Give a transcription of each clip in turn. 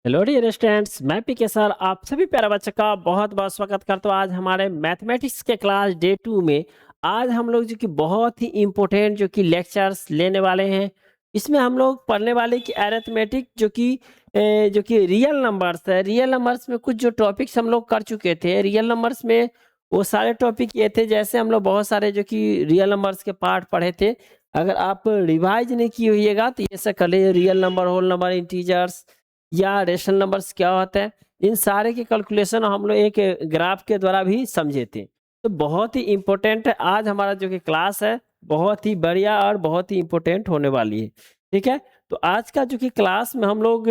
Hello dear students, मैं पीके sir आप सभी प्यारे बच्चों का बहुत बहुत स्वागत करता हूँ। आज हमारे मैथमेटिक्स के क्लास डे 2 में आज हम लोग जो कि बहुत ही इम्पोर्टेंट जो कि लेक्चर्स लेने वाले हैं। इसमें हम लोग पढ़ने वाले कि अरिथमेटिक जो कि रियल नंबर्स है। रियल नंबर्स में कुछ जो टॉपिक्स हम लोग कर चुके थे रियल नंबर्स में, वो सारे टॉपिक ये थे। जैसे हम लोग बहुत सारे जो कि रियल नंबर्स के पार्ट पढ़े थे। अगर आप रिवाइज नहीं किए होइएगा तो ये सब कर लीजिए। Real number, whole number, integers या रेशनल नंबर्स क्या होता है, इन सारे के कैलकुलेशन हम लोग एक ग्राफ के द्वारा भी समझे थे। तो बहुत ही इम्पोर्टेंट है आज हमारा जो कि क्लास है, बहुत ही बढ़िया और बहुत ही इम्पोर्टेंट होने वाली है। ठीक है, तो आज का जो कि क्लास में हम लोग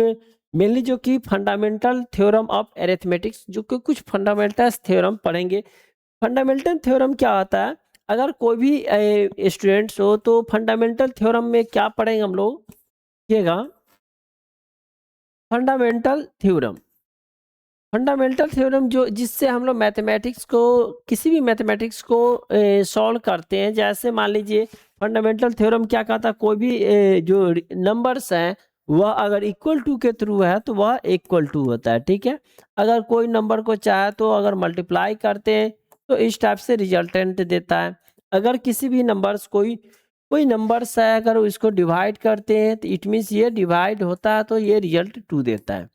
मेनली जो कि फंडामेंटल थ्योरम ऑफ अरिथमेटिक्स, जो कि कुछ फंडामेंटल थ्योरम पढ़ेंगे। फंडामेंटल थ्योरम क्या होता है, अगर कोई भी स्टूडेंट्स हो तो फंडामेंटल थ्योरम में क्या पढ़ेंगे हम लोग, देखिएगा। फंडामेंटल थ्योरम, फंडामेंटल थ्योरम जो जिससे हम लोग मैथमेटिक्स को, किसी भी मैथमेटिक्स को सॉल्व करते हैं। जैसे मान लीजिए फंडामेंटल थ्योरम क्या कहता है, कोई भी जो नंबर्स हैं वह अगर इक्वल टू के थ्रू है तो वह इक्वल टू होता है। ठीक है, अगर कोई नंबर को चाहे तो अगर मल्टीप्लाई करते हैं तो इस टाइप से रिजल्टेंट देता है। अगर किसी भी नंबर्स कोई कोई नंबर्स है अगर इसको डिवाइड करते हैं तो इट मीन्स ये डिवाइड होता है तो ये रिजल्ट 2 देता है।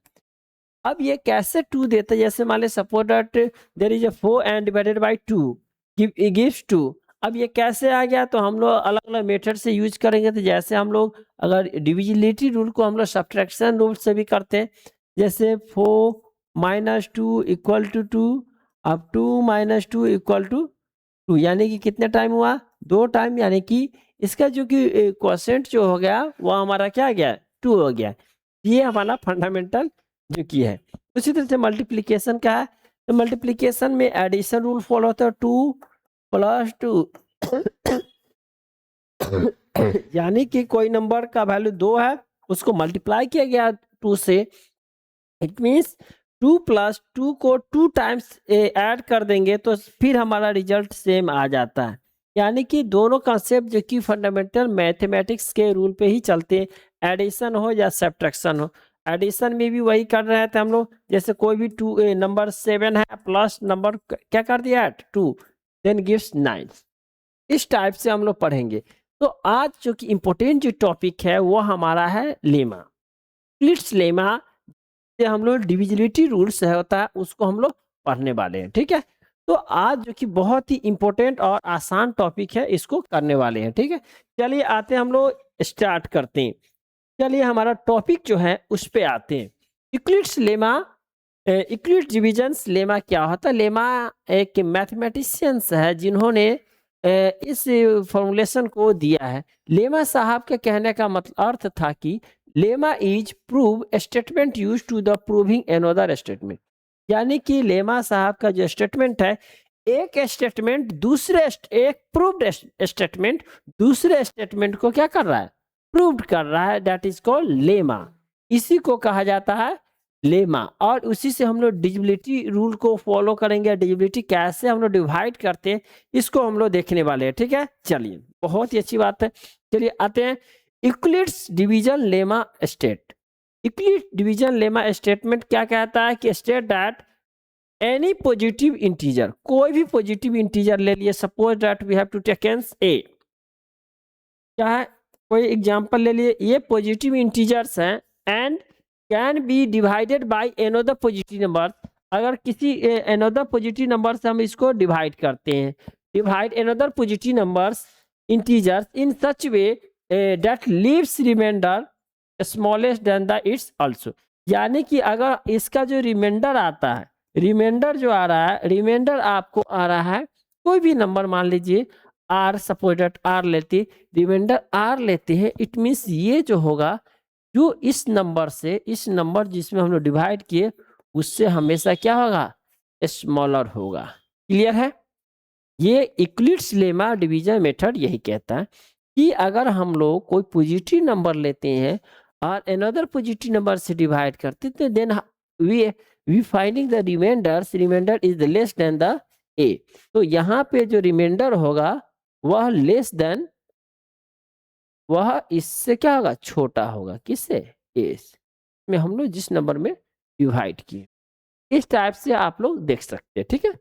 अब ये कैसे 2 देता है, जैसे मान ले suppose that there is a 4 and divided by 2 gives 2। अब ये कैसे आ गया, तो हम लोग अलग अलग मेथड से यूज करेंगे। तो जैसे हम लोग अगर डिविजिबिलिटी रूल को हम लोग सब्ट्रैक्शन रूल से भी करते हैं। जैसे 4 माइनस 2 इक्वल टू 2, अब 2 माइनस 2 इक्वल टू 2, यानी कि कितने टाइम हुआ, 2 टाइम। यानी कि इसका जो कि क्वोशेंट जो हो गया वो हमारा क्या आ गया, 2 हो गया। ये हमारा फंडामेंटल जो की है। उसी तरह से मल्टीप्लीकेशन का है, तो मल्टीप्लीकेशन में एडिशन रूल फॉलो होता है, 2 प्लस 2 यानी कि कोई नंबर का वैल्यू 2 है, उसको मल्टीप्लाई किया गया 2 से, इट मीन्स 2 प्लस 2 को 2 टाइम्स ऐड कर देंगे तो फिर हमारा रिजल्ट सेम आ जाता है। यानी कि दोनों कंसेप्ट जो कि फंडामेंटल मैथमेटिक्स के रूल पे ही चलते हैं, एडिशन हो या सब्ट्रैक्शन हो। एडिशन में भी वही कर रहे थे हम लोग। जैसे कोई भी टू नंबर 7 है प्लस नंबर क्या कर दिया 2, देन गिव्स 9। इस टाइप से हम लोग पढ़ेंगे। तो आज जो कि इम्पोर्टेंट जो टॉपिक है वो हमारा है लेमा, क्लिट्स लेमा। से हम लोग डिविजिबिलिटी रूल्स है होता है उसको हम लोग पढ़ने वाले हैं। ठीक है, तो आज जो कि बहुत ही इंपॉर्टेंट और आसान टॉपिक है, इसको करने वाले हैं। ठीक है, चलिए आते हैं, हम लोग स्टार्ट करते हैं। चलिए हमारा टॉपिक जो है उस पे आते हैं। Euclid's lemma, Euclid divisions lemma क्या होता है। लेमा एक मैथमेटिशियंस है जिन्होंने इस फॉर्मूलेशन को दिया है। लेमा साहब के कहने का मतलब अर्थ था कि lemma is prove statement use to the proving another statement. यानी कि लेमा साहब का जो स्टेटमेंट है, एक स्टेटमेंट दूसरे एक प्रूव्ड स्टेटमेंट दूसरे स्टेटमेंट को क्या कर रहा है, प्रूव्ड कर रहा है। दैट इज कॉल्ड लेमा, इसी को कहा जाता है लेमा। और उसी से हम लोग डिविजिबिलिटी रूल को फॉलो करेंगे। डिविजिबिलिटी कैसे हम लोग डिवाइड करते हैं इसको हम लोग देखने वाले हैं। ठीक है, चलिए बहुत ही अच्छी बात है। चलिए आते हैं Euclid's division lemma state. Euclid division lemma statement क्या कहता है कि state that any positive integer, कोई भी पॉजिटिव इंटीजर ले लिए। Suppose that we have two takens A, क्या है, कोई एग्जांपल ले लिए, ये पॉजिटिव इंटीजर्स हैं and can be divided by another positive number. अगर किसी अनदर पॉजिटिव नंबर से हम इसको डिवाइड करते हैं, divide another positive numbers integers in such way that leaves remainder smallest than the its also. यानी कि अगर इसका जो रिमाइंडर आता है, रिमाइंडर जो आ रहा है, रिमाइंडर आपको आ रहा है कोई भी नंबर, मान लीजिए आर, सपोज दैट आर लेते, रिमाइंडर आर लेते हैं, इट मीन्स ये जो होगा, जो इस नंबर से इस नंबर जिसमें हम लोग डिवाइड किए उससे हमेशा क्या होगा, स्मॉलर होगा। क्लियर है, ये यूक्लिड्स लेमा डिवीजन मेथड यही कहता है कि अगर हम लोग कोई पॉजिटिव नंबर लेते हैं और अनदर पॉजिटिव नंबर से डिवाइड करते हैं, then we finding the remainders, remainder is less than the A. तो यहाँ पे जो रिमाइंडर होगा वह लेस देन, वह इससे क्या होगा, छोटा होगा, किससे, ए से। में हम लोग जिस नंबर में डिवाइड किए, इस टाइप से आप लोग देख सकते हैं। ठीक है,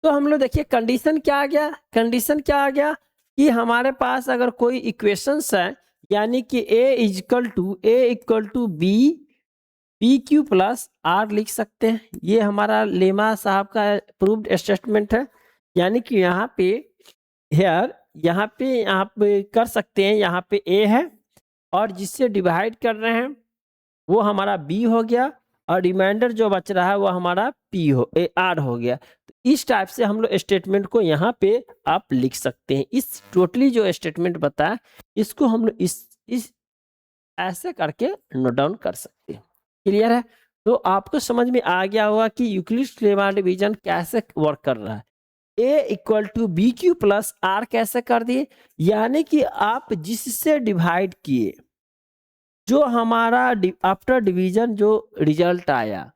तो हम लोग देखिए कंडीशन क्या आ गया, कंडीशन क्या आ गया कि हमारे पास अगर कोई इक्वेशंस है, यानी कि A equal to B P Q plus R लिख सकते हैं। ये हमारा लेमा साहब का प्रूव्ड स्टेटमेंट है, यानी कि यहाँ पे हेयर यहाँ पे कर सकते हैं, यहाँ पे ए है और जिससे डिवाइड कर रहे हैं वो हमारा बी हो गया और रिमाइंडर जो बच रहा है वो हमारा आर हो गया। तो इस टाइप से हम लोग स्टेटमेंट को यहाँ पे आप लिख सकते हैं। इस टोटली जो स्टेटमेंट बताया इसको हम लोग इस ऐसे करके नोट डाउन कर सकते हैं। क्लियर है? तो आपको समझ में आ गया होगा कि यूक्लिड्स लेमा डिवीजन कैसे वर्क कर रहा है। A equal to B Q plus R कैसे कर दिए, यानी कि आप जिससे डिवाइड किए जो हमारा आफ्टर डिवीजन जो रिजल्ट आया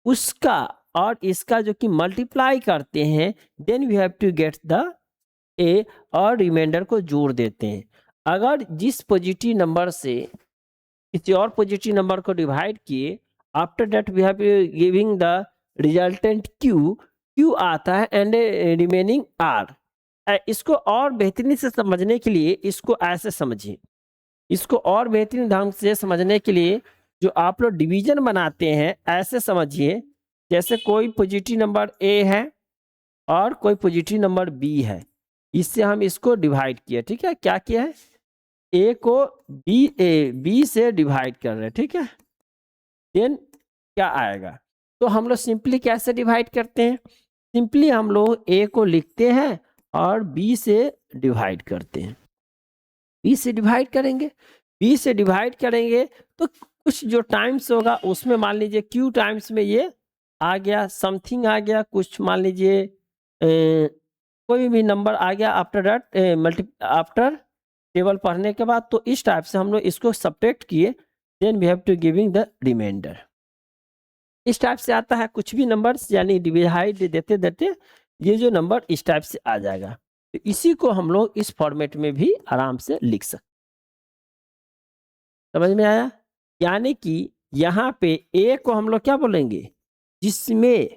उसका और इसका जो कि मल्टीप्लाई करते हैं, then we have to get the a और रिमाइंडर को जोड़ देते हैं। अगर जिस पॉजिटिव नंबर से किसी और पॉजिटिव नंबर को डिवाइड किए, after that we have giving the resultant q आता है एंड रिमेनिंग आर। इसको और बेहतरीन से समझने के लिए इसको ऐसे समझिए, इसको और बेहतरीन ढंग से समझने के लिए जो आप लोग डिवीजन बनाते हैं ऐसे समझिए, जैसे कोई पॉजिटिव नंबर ए है और कोई पॉजिटिव नंबर बी है, इससे हम इसको डिवाइड किया। ठीक है, क्या किया है, ए को बी से डिवाइड कर रहे हैं। ठीक है, देन क्या आएगा, तो हम लोग सिंपली कैसे डिवाइड करते हैं, सिंपली हम लोग ए को लिखते हैं और बी से डिवाइड करते हैं। बी से डिवाइड करेंगे, बी से डिवाइड करेंगे तो कुछ जो टाइम्स होगा उसमें मान लीजिए क्यू टाइम्स में ये आ गया, समथिंग आ गया, कुछ मान लीजिए कोई भी नंबर आ गया आफ्टर दैट आफ्टर टेबल पढ़ने के बाद। तो इस टाइप से हम लोग इसको सब्ट्रैक्ट किए, then we have to giving the remainder. इस टाइप से आता है कुछ भी नंबर्स, यानी डिवाइड देते देते ये जो नंबर इस टाइप से आ जाएगा। तो इसी को हम लोग इस फॉर्मेट में भी आराम से लिख सकते। समझ में आया? यानी कि यहाँ पे ए को हम लोग क्या बोलेंगे, जिसमें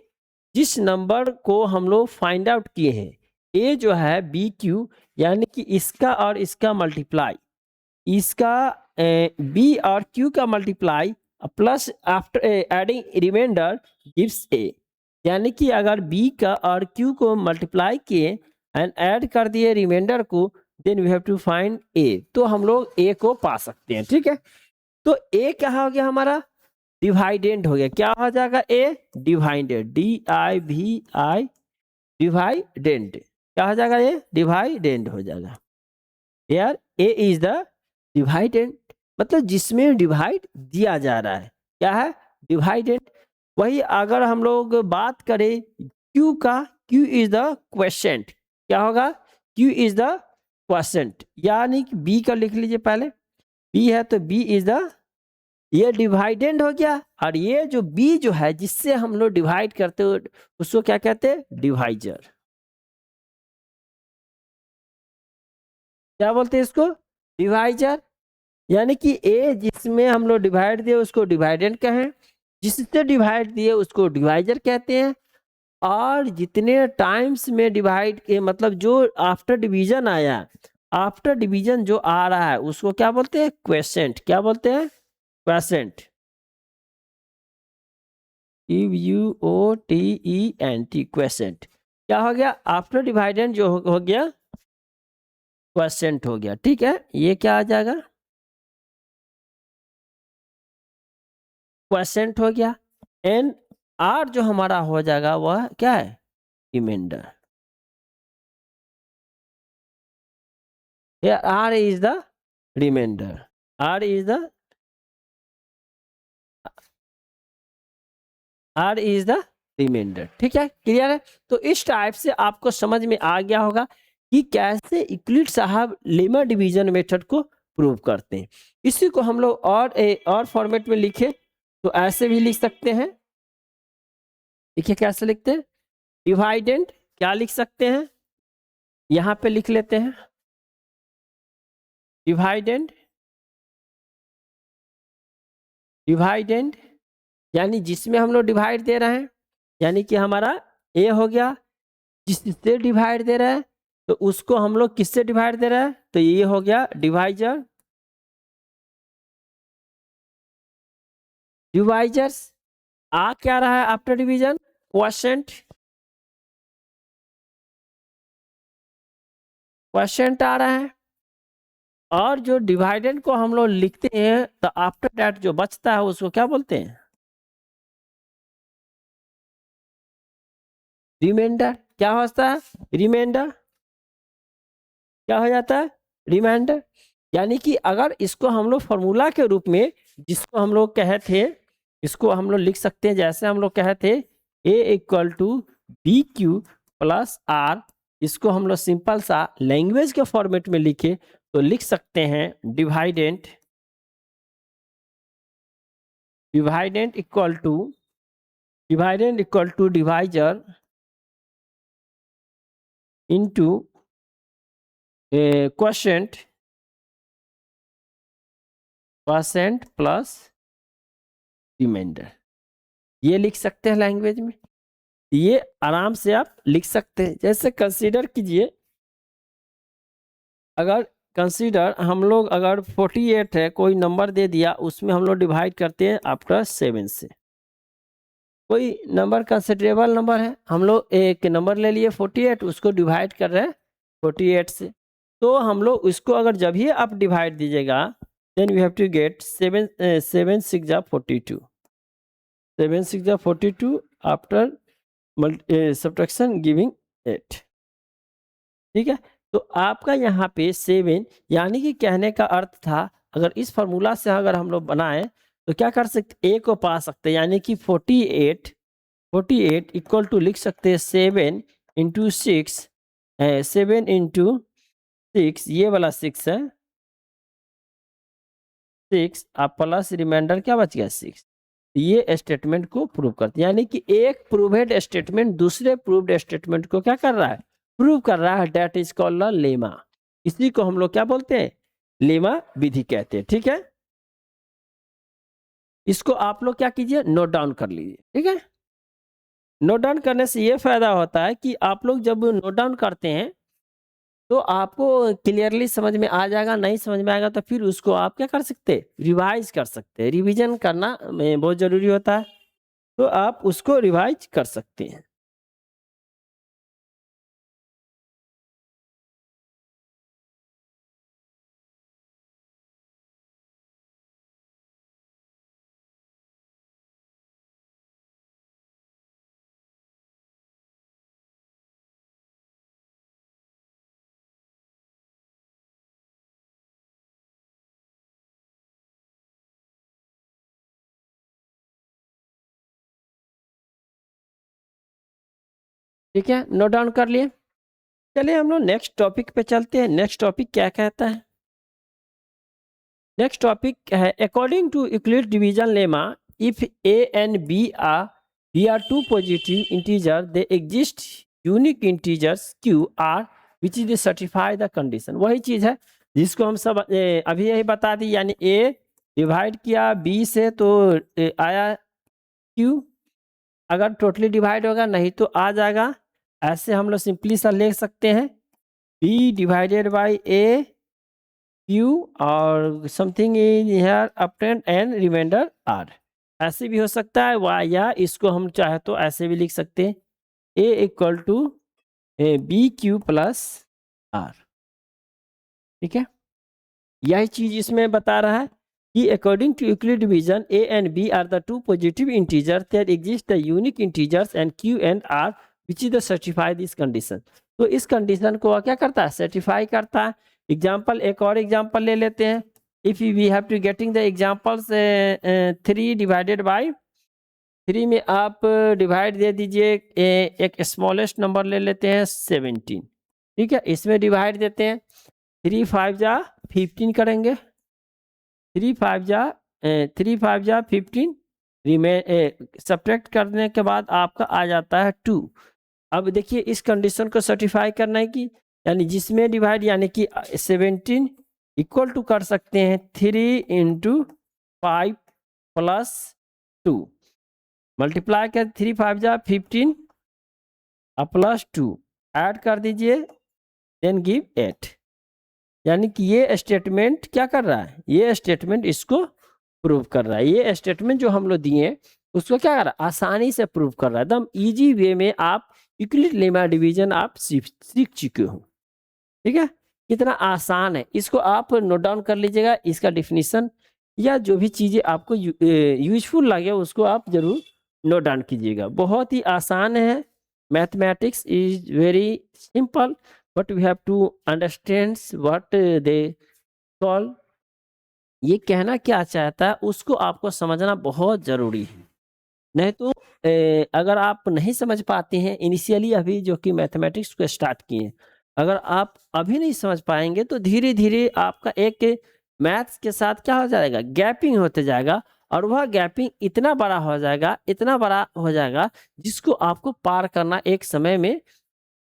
जिस नंबर को हम लोग फाइंड आउट किए हैं, ए जो है बी क्यू, यानी कि इसका और इसका मल्टीप्लाई, इसका बी और क्यू का multiply plus after adding remainder gives a. यानी कि अगर बी का और क्यू को मल्टीप्लाई किए एंड ऐड कर दिए रिमाइंडर को, then we have to find A, तो हम लोग ए को पा सकते हैं। ठीक है, तो ए क्या हो गया हमारा, डिवाइडेंड हो गया। क्या हो जाएगा, ए डिवाइडेंड, DIVI डिवाइडेंड, क्या हो जाएगा, ए डिवाइडेंड हो जाएगा। यार ए इज द डिवाइडेंड, मतलब जिसमें डिवाइड दिया जा रहा है, क्या है, डिवाइडेंड। वही अगर हम लोग बात करें क्यू का, क्यू इज द क्वेश्चंट, क्या होगा, क्यू इज द क्वेश्चंट, यानी कि बी का लिख लीजिए, पहले बी है तो बी इज द, ये डिवाइडेंड हो गया। और ये जो बी जो है जिससे हम लोग डिवाइड करते हो उसको क्या कहते हैं, डिवाइजर। क्या बोलते हैं इसको, डिवाइजर। यानी कि ए जिसमें हम लोग डिवाइड दिए उसको डिवाइडेंड कहें, जिससे डिवाइड दिए उसको डिवाइजर कहते हैं। और जितने टाइम्स में डिवाइड के मतलब जो आफ्टर डिवीजन आया, आफ्टर डिवीजन जो आ रहा है उसको क्या बोलते हैं, क्वेसेंट। क्या बोलते हैं, क्वेसेंट, QUOTENT, क्वेसेंट। क्या हो गया, आफ्टर डिवाइडेंड जो हो गया क्वेसेंट हो गया। ठीक है, ये क्या आ जाएगा, क्वेसेंट हो गया। एंड आर जो हमारा हो जाएगा वह क्या है, remainder. R is the remainder, r is the remainder. ठीक है, क्लियर है? तो इस टाइप से आपको समझ में आ गया होगा कि कैसे यूक्लिड साहब लेमा डिवीजन मेथड को प्रूव करते हैं। इसी को हम लोग और फॉर्मेट में लिखे तो ऐसे भी लिख सकते हैं। देखिए कैसे लिखते हैं, डिवाइडेंड क्या लिख सकते हैं, यहां पे लिख लेते हैं डिवाइडेंड, डिवाइडेंड यानी जिसमें हम लोग डिवाइड दे रहे हैं, यानी कि हमारा ए हो गया, जिससे डिवाइड दे रहा है तो उसको हम लोग किससे डिवाइड दे रहा है, तो ये हो गया डिवाइजर। डिवाइजर्स आ क्या रहा है आफ्टर डिवीजन, क्वोशेंट। क्वोशेंट आ रहा है, और जो डिवाइडेंड को हम लोग लिखते हैं तो आफ्टर दैट जो बचता है उसको क्या बोलते हैं, रिमाइंडर। क्या होता है, रिमाइंडर। क्या हो जाता है, रिमाइंडर। यानी कि अगर इसको हम लोग फॉर्मूला के रूप में, जिसको हम लोग कहे थे, इसको हम लोग लिख सकते हैं जैसे हम लोग कहे थे A equal to B Q plus r, इसको हम लोग सिंपल सा लैंग्वेज के फॉर्मेट में लिखे तो लिख सकते हैं dividend. Dividend equal to divisor into quotient plus remainder. ये लिख सकते हैं लैंग्वेज में, ये आराम से आप लिख सकते हैं। जैसे कंसीडर कीजिए, अगर कंसीडर हम लोग अगर 48 है, कोई नंबर दे दिया, उसमें हम लोग डिवाइड करते हैं आफ्टर 7 से। कोई नंबर कंसिडरेबल नंबर है, हम लोग एक नंबर ले लिए 48, उसको डिवाइड कर रहे हैं 48 से, तो हम लोग उसको अगर जब ही आप डिवाइड दीजिएगा then we have to get 7 6 जा 42, 7 6 जा 42 आफ्टर सब्ट्रैक्शन गिविंग 8। ठीक है, तो आपका यहाँ पे 7 यानी कि कहने का अर्थ था, अगर इस फॉर्मूला से अगर हम लोग बनाएं तो क्या कर सकते, ए को पा सकते हैं, यानी कि 48 इक्वल टू लिख सकते हैं 7 इंटू 6, 7 इंटू 6, ये वाला 6 है, 6 आप प्लस रिमाइंडर क्या बच गया 6। ये स्टेटमेंट को प्रूव करते हैं, यानी कि एक प्रूवेड स्टेटमेंट दूसरे प्रूव्ड स्टेटमेंट को क्या कर रहा है, प्रूव कर रहा है। That is called lemma. इसी को हम लोग क्या बोलते हैं, लेमा विधि कहते हैं। ठीक है, इसको आप लोग क्या कीजिए, नोट डाउन कर लीजिए। ठीक है, नोट डाउन करने से ये फायदा होता है कि आप लोग जब नोट डाउन करते हैं तो आपको क्लियरली समझ में आ जाएगा, नहीं समझ में आएगा तो फिर उसको आप क्या कर सकते हैं, रिवाइज कर सकते हैं। रिवीजन करना बहुत जरूरी होता है, तो आप उसको रिवाइज कर सकते हैं। ठीक है, नोट डाउन कर लिए। चलिए हम लोग नेक्स्ट टॉपिक पे चलते हैं। नेक्स्ट टॉपिक क्या कहता है, नेक्स्ट टॉपिक है according to Euclid division lemma, if a and b are two positive integer, they exist unique integers q r which is satisfy the condition। वही चीज है जिसको हम सब अभी यही बता दी, यानी a डिवाइड किया b से तो आया q, अगर टोटली डिवाइड होगा नहीं तो आ जाएगा। ऐसे हम लोग सिंपली सा लिख सकते हैं b divided by a q और something in here obtained and remainder r। ऐसे भी हो सकता है y, या इसको हम चाहे तो ऐसे भी लिख सकते हैं a equal to B Q plus r. ठीक है, यही चीज इसमें बता रहा है कि according to Euclid division a and b are the two positive integers that exist the unique integers and q and r which is the certify this condition। तो इस कंडीशन को क्या करता है, सर्टिफाई करता है। एग्जाम्पल, एक और एग्जाम्पल ले लेते हैं। If we have to getting the examples 3 divided by 3 में आप डिवाइड दे दीजिए, एक स्मॉलेस्ट नंबर ले लेते हैं 17। ठीक है, इसमें डिवाइड देते हैं 3 5 जा 15 करेंगे, 3 5 जा 15, सब्ट्रैक्ट करने के बाद आपका आ जाता है 2। अब देखिए इस कंडीशन को सर्टिफाई करना है कि यानी जिसमें डिवाइड, यानी कि 17 इक्वल टू कर सकते हैं 3 इंटू 5 प्लस 2 मल्टीप्लाई कर 3 5 जा 15 प्लस 2 ऐड कर दीजिए देन गिव 8। यानी कि ये स्टेटमेंट क्या कर रहा है, ये स्टेटमेंट इसको प्रूव कर रहा है। ये स्टेटमेंट जो हम लोग दिए उसको क्या कर रहा है, आसानी से प्रूव कर रहा है। एकदम इजी वे में आप यूक्लिड लेमा डिवीजन आप सीख चुके हो। ठीक है, कितना आसान है, इसको आप नोट डाउन कर लीजिएगा। इसका डिफिनीशन या जो भी चीजें आपको यूजफुल लगे उसको आप जरूर नोट डाउन कीजिएगा। बहुत ही आसान है। Mathematics is very simple but we have to understand what they call. ये कहना क्या चाहता है उसको आपको समझना बहुत जरूरी है। नहीं तो अगर आप नहीं समझ पाते हैं इनिशियली, अभी जो कि मैथमेटिक्स को स्टार्ट किए, अगर आप अभी नहीं समझ पाएंगे तो धीरे धीरे आपका एक मैथ्स के साथ क्या हो जाएगा, गैपिंग होते जाएगा। और वह गैपिंग इतना बड़ा हो जाएगा, इतना बड़ा हो जाएगा जिसको आपको पार करना एक समय में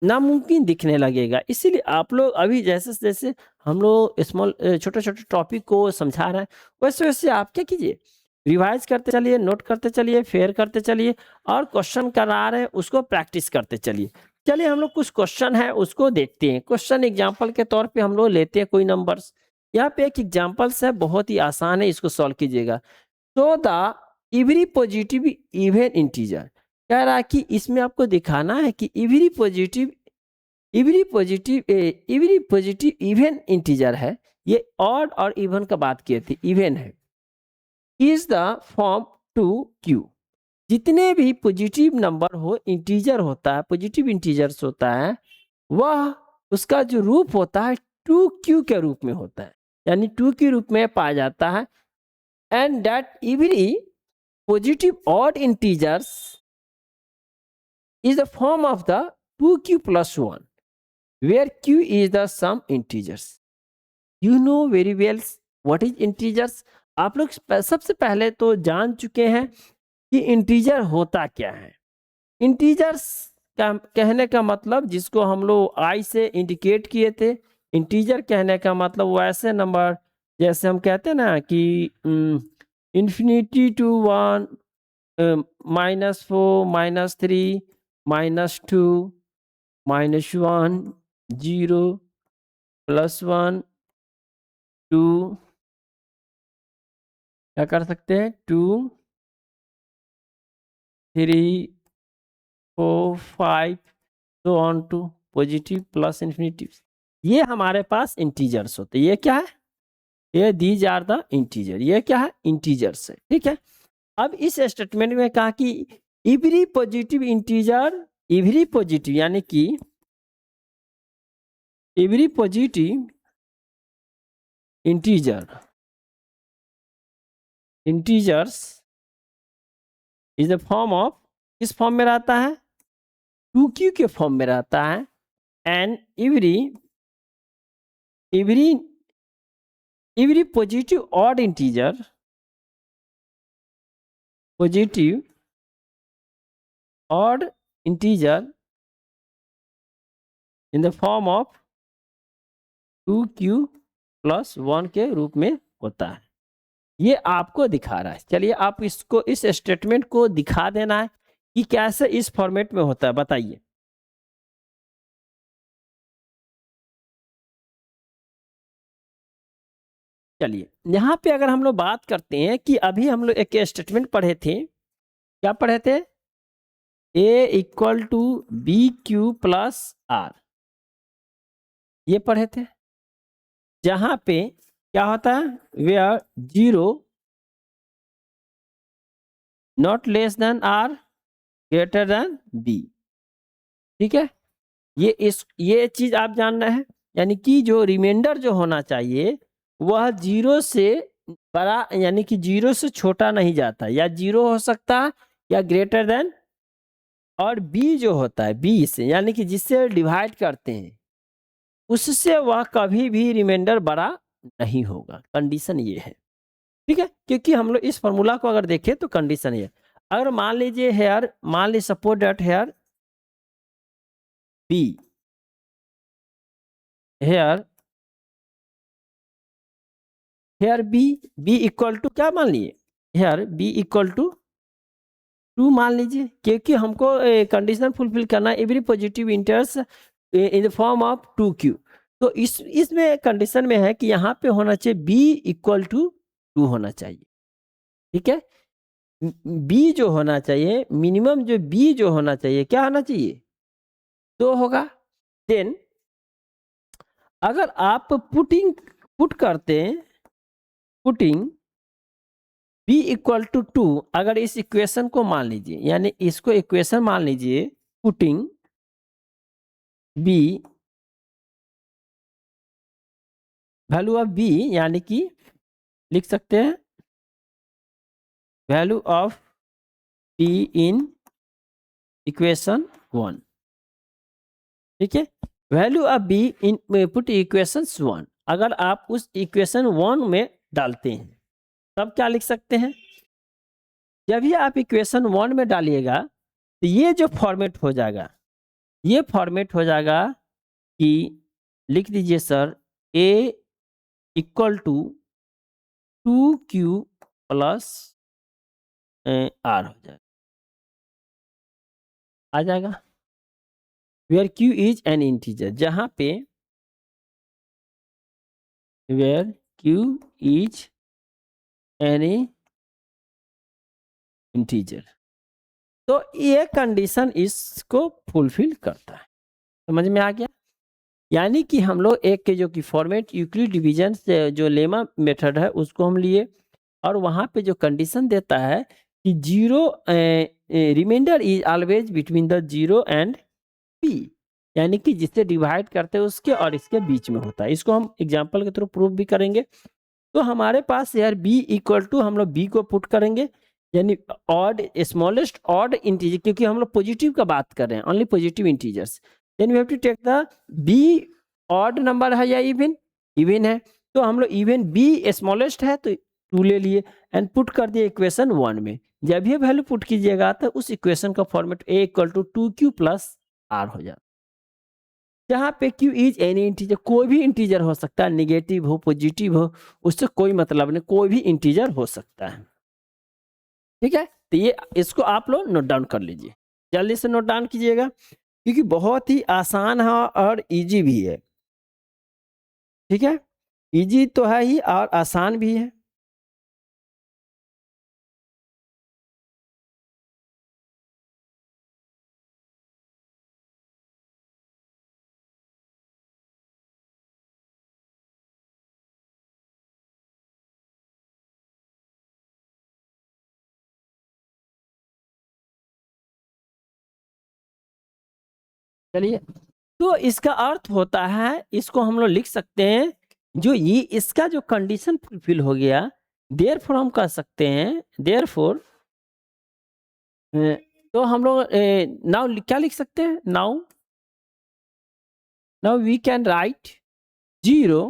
नामुमकिन दिखने लगेगा। इसीलिए आप लोग अभी जैसे जैसे हम लोग स्मॉल छोटे छोटे टॉपिक को समझा रहे हैं वैसे वैसे आप क्या कीजिए, रिवाइज करते चलिए, नोट करते चलिए, फेयर करते चलिए और क्वेश्चन करा रहे हैं उसको प्रैक्टिस करते चलिए। चलिए हम लोग कुछ क्वेश्चन है उसको देखते हैं। क्वेश्चन एग्जाम्पल के तौर पे हम लोग लेते हैं कोई नंबर्स। यहाँ पे एक एग्जाम्पल्स है, बहुत ही आसान है, इसको सॉल्व कीजिएगा। तो the every positive even integer कह रहा है कि इसमें आपको दिखाना है कि एवरी पॉजिटिव इवन इंटीजर है। ये ऑड और इवन का बात किए थे, इवन है। Is the form to q. जितने भी पॉजिटिव नंबर हो, इंटीजर होता है, पॉजिटिव इंटीजर्स होता है, वह उसका जो रूप होता है 2q के रूप में होता है, यानी 2 के रूप में पाया जाता है। And that every positive odd integers is the form of the 2q plus 1 where q is the sum integers. You know very well what is integers. आप लोग सबसे पहले तो जान चुके हैं कि इंटीजर होता क्या है। इंटीजर्स का कहने का मतलब, जिसको हम लोग आई से इंडिकेट किए थे, इंटीजर कहने का मतलब वैसे नंबर जैसे हम कहते हैं ना कि इन्फिनिटी टू 1, -4, -3, -2, -1, 0, +1, 2, क्या कर सकते हैं 2, 3, 4, 5 so on to positive plus infinity. ये हमारे पास इंटीजर्स होते हैं। ये क्या है, ये दीज आर द इंटीजर। ये क्या है, इंटीजर्स है। ठीक है, अब इस स्टेटमेंट में कहा कि every positive integer, every positive यानी कि every positive integers is the form of, किस फॉर्म में रहता है, 2q के फॉर्म में रहता है। And every positive odd integer, positive odd integer in the form of 2q plus 1 के रूप में होता है। ये आपको दिखा रहा है। चलिए आप इसको, इस स्टेटमेंट को दिखा देना है कि कैसे इस फॉर्मेट में होता है, बताइए। चलिए यहाँ पे अगर हम लोग बात करते हैं कि अभी हम लोग एक स्टेटमेंट पढ़े थे, क्या पढ़े थे, a = bq प्लस r, ये पढ़े थे। जहां पे क्या होता है, where 0 not less than r greater than b। ठीक है, ये चीज आप जानना है, यानी कि जो रिमाइंडर जो होना चाहिए वह 0 से बड़ा, यानी कि 0 से छोटा नहीं जाता, या 0 हो सकता है या ग्रेटर देन, और b जो होता है 20 से, यानी कि जिससे डिवाइड करते हैं उससे वह कभी भी रिमाइंडर बड़ा नहीं होगा। कंडीशन ये है। ठीक है, क्योंकि हम लोग इस फॉर्मूला को अगर देखें तो कंडीशन ये, अगर मान लीजिए हेयर, मान लीजिए suppose that here b, here b equal to क्या मान लिए हियर बी इक्वल टू 2 मान लीजिए, क्योंकि हमको कंडीशन फुलफिल करना every positive इंटर्स in the form of 2q। तो इसमें कंडीशन में है कि यहाँ पे होना चाहिए b इक्वल टू 2 होना चाहिए। ठीक है, b जो होना चाहिए मिनिमम, जो b जो होना चाहिए क्या होना चाहिए, 2 होगा। देन अगर आप पुट करते हैं पुटिंग b इक्वल टू 2, अगर इस इक्वेशन को मान लीजिए, यानी इसको इक्वेशन मान लीजिए, putting b value of b, यानी कि लिख सकते हैं value of b in equation 1। ठीक है, value of b in put equation 1, अगर आप उस इक्वेशन 1 में डालते हैं तब क्या लिख सकते हैं, जब भी आप इक्वेशन 1 में डालिएगा तो ये जो फॉर्मेट हो जाएगा, ये फॉर्मेट हो जाएगा कि लिख दीजिए sir a equal to 2q plus r हो जाएगा, आ जाएगा, where q is an integer, जहां पे where q is any integer. तो ये कंडीशन इसको फुलफिल करता है। समझ में आ गया, यानी कि हम लोग एक के जो कि फॉर्मेट यूक्लिड डिवीजन से जो लेमा मेथड है उसको हम लिए, और वहां पे जो कंडीशन देता है कि zero reminder is always between the 0 and p, यानी कि जिससे डिवाइड करते हैं उसके और इसके बीच में होता है। इसको हम एग्जांपल के थ्रू प्रूव भी करेंगे। तो हमारे पास यार b इक्वल टू, हम लोग b को पुट करेंगे, यानी ऑड स्मॉलेस्ट ऑड इंटीजर, क्योंकि हम लोग पॉजिटिव का बात कर रहे हैं, only positive integers. Then we have to take the b odd number है या इवन, इवन है, तो हम लोग इवन b स्मॉलेस्ट है तो 2 ले लिए एंड पुट कर दिए इक्वेशन 1 में। जब ये वैल्यू पुट कीजिएगा तो उस इक्वेशन का format a equal to 2q plus r हो जाता है, जहाँ पे q इज एनी इंटीजर, कोई भी इंटीजर हो सकता है, नेगेटिव हो पॉजिटिव हो, उससे कोई मतलब नहीं, कोई भी इंटीजर हो सकता है। ठीक है, तो ये इसको आप लोग नोट डाउन कर लीजिए, जल्दी से नोट डाउन कीजिएगा, क्योंकि बहुत ही आसान है और इजी भी है। ठीक है, इजी तो है ही और आसान भी है। चलिए, तो इसका अर्थ होता है, इसको हम लोग लिख सकते हैं, जो ये इसका जो कंडीशन फुलफिल हो गया, देयरफॉर हम कह सकते हैं, देयरफॉर तो हम लोग नाउ क्या लिख सकते हैं, now now we can write 0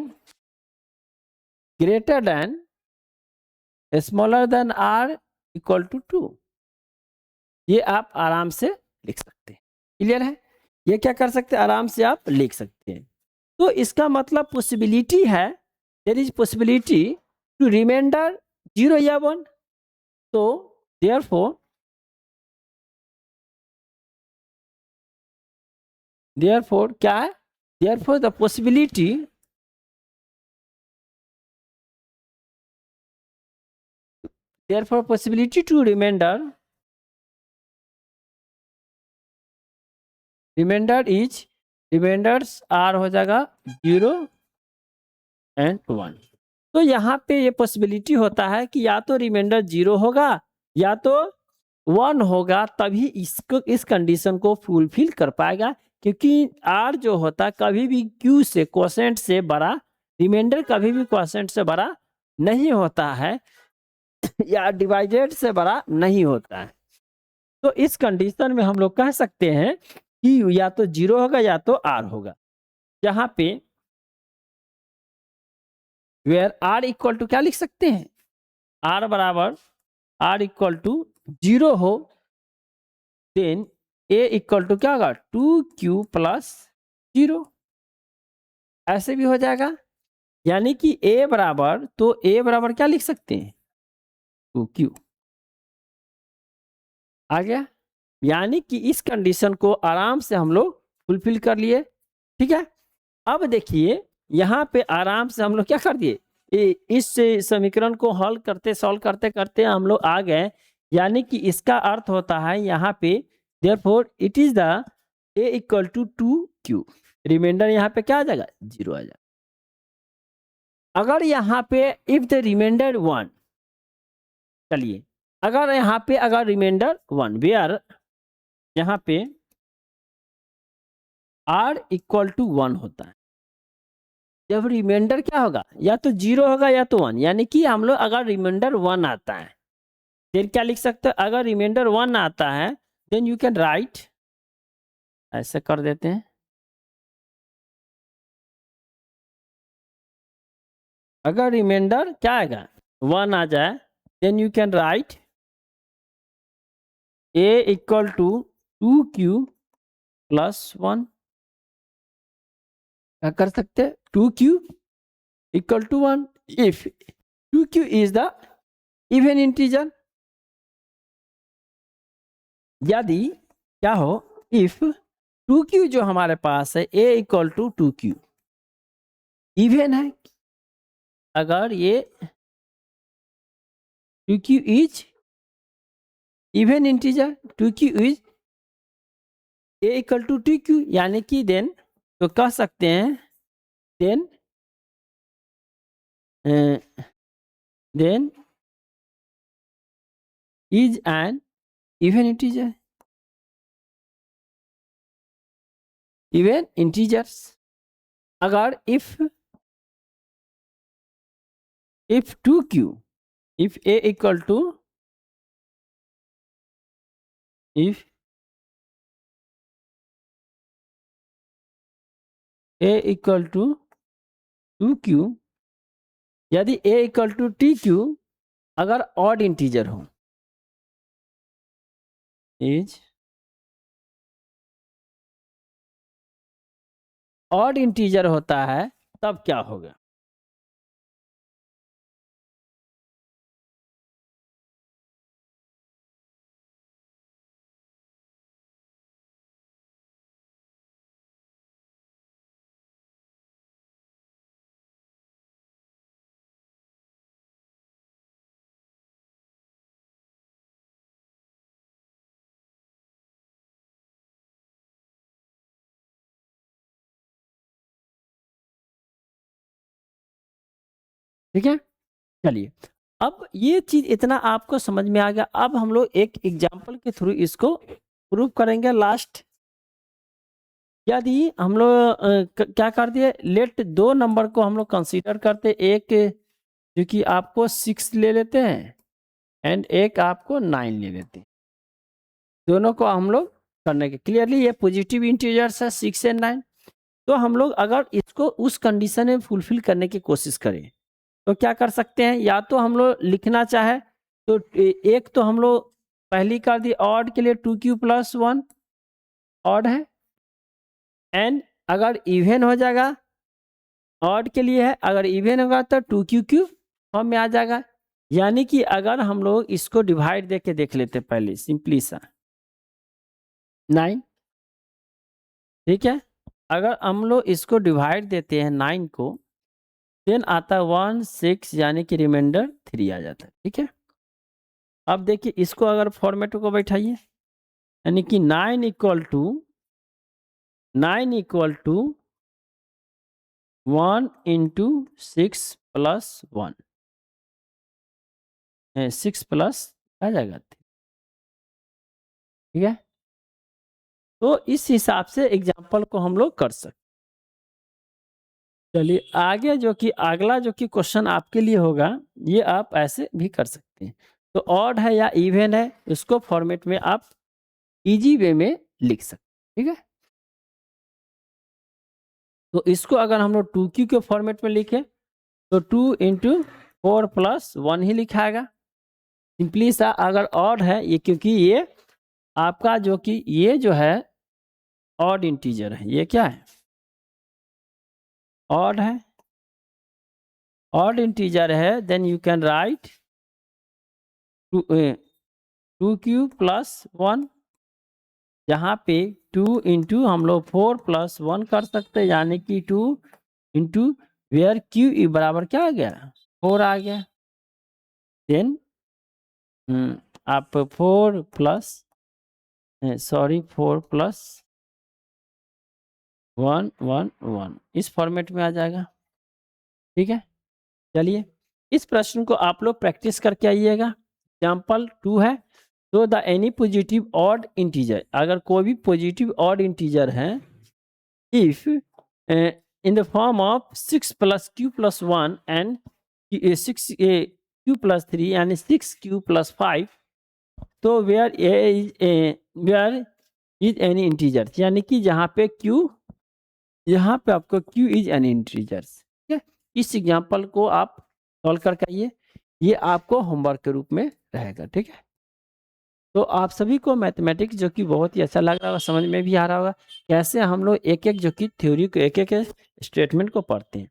greater than smaller than r equal to 2, ये आप आराम से लिख सकते हैं। क्लियर है, ये क्या कर सकते हैं, आराम से आप लिख सकते हैं। तो इसका मतलब पॉसिबिलिटी है, there is possibility to remainder 0 या 1, तो देयरफॉर क्या है, therefore the possibility to remainder is, remainders r हो जाएगा 0 एंड 1। तो यहाँ पे ये पॉसिबिलिटी होता है कि या तो रिमाइंडर 0 होगा या तो 1 होगा, तभी इसको इस कंडीशन को फुलफिल कर पाएगा, क्योंकि r जो होता है कभी भी q से क्वोशेंट से बड़ा, रिमाइंडर कभी भी क्वोशेंट से बड़ा नहीं होता है या डिवाइडेड से बड़ा नहीं होता है। तो इस कंडीशन में हम लोग कह सकते हैं कि या तो 0 होगा या तो r होगा, जहाँ पे वेयर r इक्वल टू क्या लिख सकते हैं, r बराबर r इक्वल टू 0 हो, देन a इक्वल टू क्या होगा 2q प्लस 0, ऐसे भी हो जाएगा। यानी कि a बराबर, तो a बराबर क्या लिख सकते हैं, 2q आ गया। यानी कि इस कंडीशन को आराम से हम लोग फुलफिल कर लिए। ठीक है, अब देखिए यहाँ पे आराम से हम लोग क्या कर दिए, इस समीकरण को हल करते सॉल्व करते करते हम लोग आ गए। यानी कि इसका अर्थ होता है यहाँ पे therefore it is the a equal to 2q। Remainder यहाँ पे क्या आ जाएगा, 0 आ जाएगा। अगर यहाँ पे इफ द रिमाइंडर 1, चलिए अगर यहाँ पे अगर रिमाइंडर 1 वेयर यहाँ पे r इक्वल टू 1 होता है, जब रिमाइंडर क्या होगा, या तो 0 होगा या तो 1। यानी कि हम लोग अगर रिमाइंडर 1 आता है फिर क्या लिख सकते हैं, अगर रिमाइंडर 1 आता है देन यू कैन राइट, ऐसे कर देते हैं। अगर रिमाइंडर क्या आएगा 1 आ जाए then you can write a equal to 2q plus 1। क्या कर सकते हैं, 2q equal to 1 if 2q is the even integer. यदि क्या हो, इफ 2q जो हमारे पास है a equal to 2q even है, अगर ये 2q is even integer, 2q is a equal to 2q, यानी कि देन तो कह सकते हैं then then is an even integer, even integers। अगर if 2q if a equal to if a equal to 2q, यदि a इक्वल टू tq अगर odd integer हो, इज ऑड इंटीजर होता है तब क्या होगा, ठीक है। चलिए अब ये चीज इतना आपको समझ में आ गया। अब हम लोग एक एग्जांपल के थ्रू इसको प्रूव करेंगे लास्ट। यदि हम लोग क्या कर दिए, लेट दो नंबर को हम लोग कंसीडर करते, एक जो कि आपको 6 ले लेते हैं एंड एक आपको 9 ले लेते हैं। दोनों को हम लोग करने के क्लियरली ये पॉजिटिव इंटीजर्स है 6 एंड 9। तो हम लोग अगर इसको उस कंडीशन में फुलफिल करने की कोशिश करें तो क्या कर सकते हैं, या तो हम लोग लिखना चाहे तो एक तो हम लोग पहली कर दी ऑड के लिए 2q प्लस 1 ऑड है, एंड अगर इवन हो जाएगा ऑड के लिए है, अगर इवन होगा तो 2q फॉर्म में आ जाएगा। यानी कि अगर हम लोग इसको डिवाइड दे के देख लेते पहले सिंपली सा 9, ठीक है। अगर हम लोग इसको डिवाइड देते हैं 9 को देन आता है 1 6 यानी कि रिमाइंडर 3 आ जाता है। ठीक है, अब देखिए इसको अगर फॉर्मेट को बैठाइए, यानी कि 9 equal to 1 into 6 plus 1, 6 plus आ जाएगा, ठीक है। तो इस हिसाब से एग्जाम्पल को हम लोग कर सकते। चलिए आगे जो कि अगला जो कि क्वेश्चन आपके लिए होगा, ये आप ऐसे भी कर सकते हैं। तो ऑड है या इवन है इसको फॉर्मेट में आप इजी वे में लिख सकते, ठीक है। तो इसको अगर हम लोग 2q के फॉर्मेट में लिखें तो 2 इंटू 4 प्लस 1 ही लिखाएगा सिंपली सा। अगर ऑड है ये, क्योंकि ये आपका जो कि ये जो है ऑड इंटीजर है, ये क्या है ऑड है, ऑड इंटीजर है, then you can write two cube plus 1, यहाँ पे 2 इंटू हम लोग 4 प्लस 1 कर सकते हैं, यानी कि 2 इंटू वेयर क्यू बराबर क्या आ गया, 4 आ गया। देन आप 4 प्लस 1 1 1 इस फॉर्मेट में आ जाएगा। ठीक है, चलिए इस प्रश्न को आप लोग प्रैक्टिस करके आइएगा। एग्जाम्पल 2 है, तो the any positive odd integer, अगर कोई भी पॉजिटिव ऑड इंटीजर है, if in the form of 6 plus Q plus 1 and 6 Q plus 3 यानी 6 क्यू प्लस 5, तो वेयर इज एनी इंटीजर, यानी कि जहाँ पे क्यू, यहाँ पे आपको क्यू इज एनी इंटीजर्स। ठीक है, इस एग्जाम्पल को आप सॉल्व करके आइए, ये आपको होमवर्क के रूप में रहेगा। ठीक है, तो आप सभी को मैथमेटिक्स जो कि बहुत ही अच्छा लग रहा होगा, समझ में भी आ रहा होगा कैसे हम लोग एक एक जो कि थ्योरी को, एक एक स्टेटमेंट को पढ़ते हैं।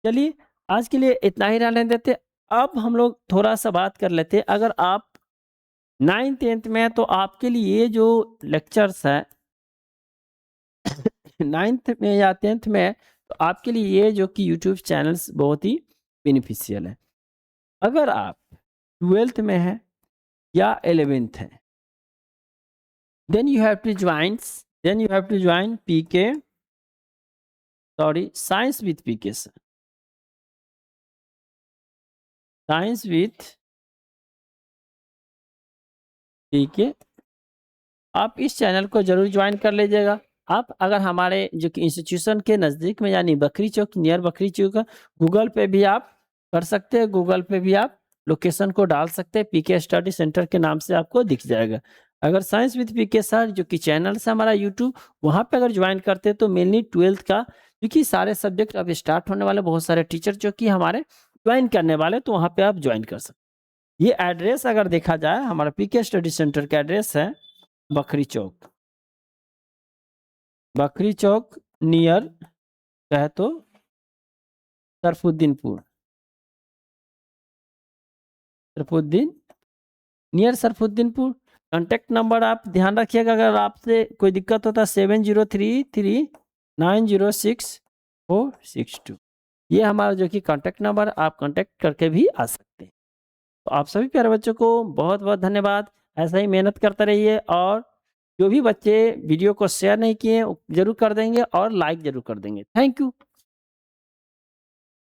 चलिए आज के लिए इतना ही रहने देते। अब हम लोग थोड़ा सा बात कर लेते, अगर आप 9th 10th में है तो आपके लिए ये जो लेक्चर्स है 9th में या 10th में है, तो आपके लिए ये जो कि यूट्यूब चैनल्स बहुत ही बेनिफिशियल है। अगर आप 12th में है या 11th है, then you have to join PK, sorry, science with PK, sir. Science with PK, आप इस चैनल को जरूर ज्वाइन कर लीजिएगा। आप अगर हमारे जो कि इंस्टीट्यूशन के नज़दीक में यानी बकरी चौक, नियर बकरी चौक, गूगल पे भी आप कर सकते हैं, गूगल पे भी आप लोकेशन को डाल सकते हैं, पीके स्टडी सेंटर के नाम से आपको दिख जाएगा। अगर साइंस विद पीके सर जो कि चैनल से हमारा यूट्यूब, वहाँ पे अगर ज्वाइन करते हैं तो मेनली 12th का, क्योंकि सारे सब्जेक्ट अब स्टार्ट होने वाले, बहुत सारे टीचर जो कि हमारे ज्वाइन करने वाले, तो वहाँ पे आप ज्वाइन कर सकते। ये एड्रेस अगर देखा जाए, हमारा पीके स्टडी सेंटर का एड्रेस है बकरी चौक, बकरी चौक नियर कहे तो Sarfuddinpur, Sarfuddin near Sarfuddinpur. Contact number आप ध्यान रखिएगा, अगर आपसे कोई दिक्कत होता है 7033964662, ये हमारा जो कि कॉन्टैक्ट नंबर, आप कॉन्टैक्ट करके भी आ सकते हैं। तो आप सभी प्यारे बच्चों को बहुत बहुत धन्यवाद, ऐसा ही मेहनत करते रहिए, और जो भी बच्चे वीडियो को शेयर नहीं किए जरूर कर देंगे और लाइक जरूर कर देंगे। Thank you.